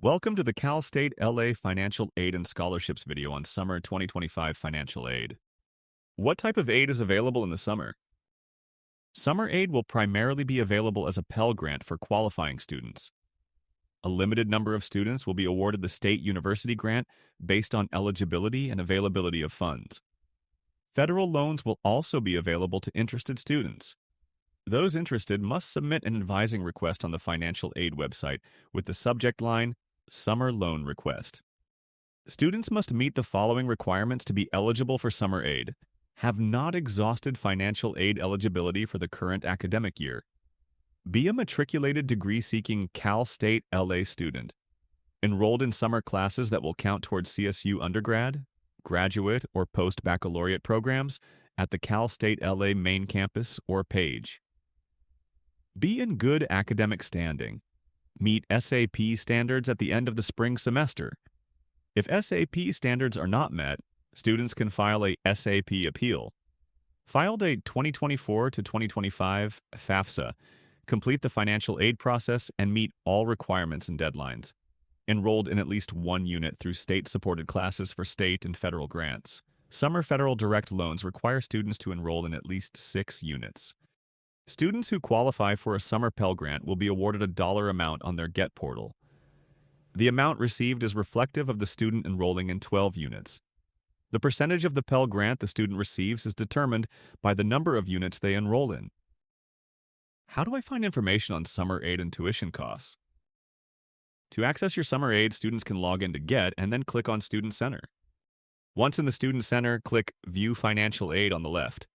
Welcome to the Cal State LA Financial Aid and Scholarships video on Summer 2025 Financial Aid. What type of aid is available in the summer? Summer aid will primarily be available as a Pell Grant for qualifying students. A limited number of students will be awarded the State University Grant based on eligibility and availability of funds. Federal loans will also be available to interested students. Those interested must submit an advising request on the financial aid website with the subject line, Summer Loan Request. Students must meet the following requirements to be eligible for summer aid. Have not exhausted financial aid eligibility for the current academic year. Be a matriculated degree-seeking Cal State LA student. Enrolled in summer classes that will count towards CSU undergrad, graduate, or post-baccalaureate programs at the Cal State LA main campus or page. Be in good academic standing. Meet SAP standards at the end of the spring semester. If SAP standards are not met, students can file a SAP appeal. File date 2024 to 2025 FAFSA. Complete the financial aid process and meet all requirements and deadlines. Enrolled in at least one unit through state-supported classes for state and federal grants. Summer federal direct loans require students to enroll in at least 6 units. Students who qualify for a summer Pell Grant will be awarded a dollar amount on their Get portal. The amount received is reflective of the student enrolling in 12 units. The percentage of the Pell Grant the student receives is determined by the number of units they enroll in. How do I find information on summer aid and tuition costs? To access your summer aid, students can log into Get and then click on Student Center. Once in the Student Center, click View Financial Aid on the left.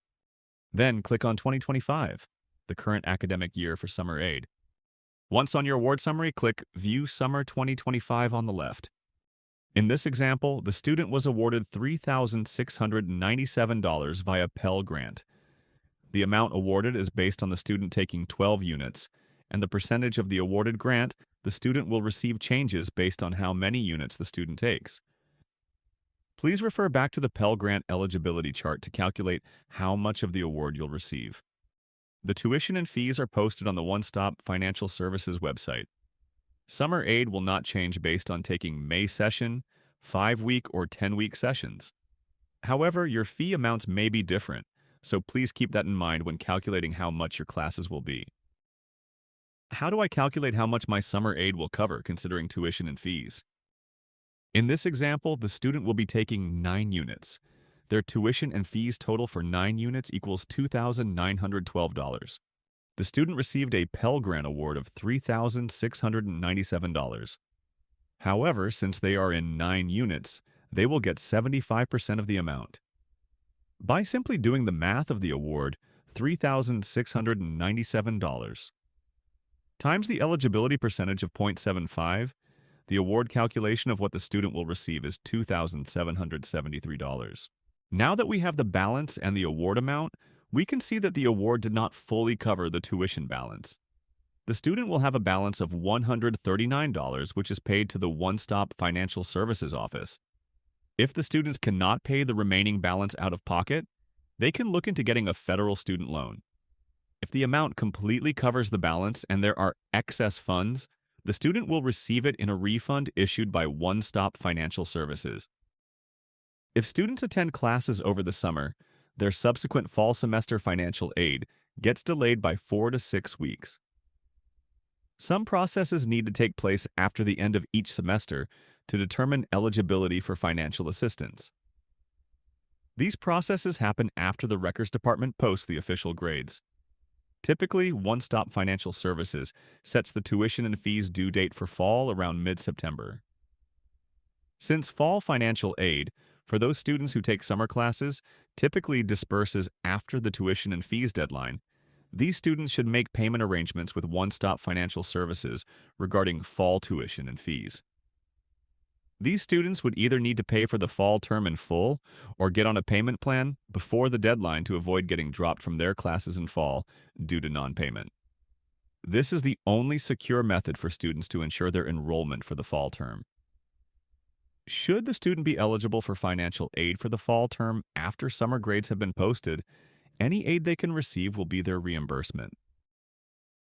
Then click on 2025. The current academic year for summer aid. Once on your award summary, click View Summer 2025 on the left. In this example, the student was awarded $3,697 via Pell Grant. The amount awarded is based on the student taking 12 units, and the percentage of the awarded grant the student will receive changes based on how many units the student takes. Please refer back to the Pell Grant eligibility chart to calculate how much of the award you'll receive. The tuition and fees are posted on the One Stop Financial Services website. Summer aid will not change based on taking May session, 5-week, or 10-week sessions. However, your fee amounts may be different, so please keep that in mind when calculating how much your classes will be. How do I calculate how much my summer aid will cover considering tuition and fees? In this example, the student will be taking 9 units. Their tuition and fees total for 9 units equals $2,912. The student received a Pell Grant award of $3,697. However, since they are in 9 units, they will get 75% of the amount. By simply doing the math of the award, $3,697 times the eligibility percentage of 0.75, the award calculation of what the student will receive is $2,773. Now that we have the balance and the award amount, we can see that the award did not fully cover the tuition balance. The student will have a balance of $139, which is paid to the One Stop Financial Services office. If the students cannot pay the remaining balance out of pocket, they can look into getting a federal student loan. If the amount completely covers the balance and there are excess funds, the student will receive it in a refund issued by One Stop Financial Services. If students attend classes over the summer, their subsequent fall semester financial aid gets delayed by 4 to 6 weeks. Some processes need to take place after the end of each semester to determine eligibility for financial assistance. These processes happen after the Records Department posts the official grades. Typically, One Stop Financial Services sets the tuition and fees due date for fall around mid-September. Since fall financial aid, for those students who take summer classes, typically disperses after the tuition and fees deadline, these students should make payment arrangements with One Stop Financial Services regarding fall tuition and fees. These students would either need to pay for the fall term in full or get on a payment plan before the deadline to avoid getting dropped from their classes in fall due to non-payment. This is the only secure method for students to ensure their enrollment for the fall term. Should the student be eligible for financial aid for the fall term after summer grades have been posted, any aid they can receive will be their reimbursement.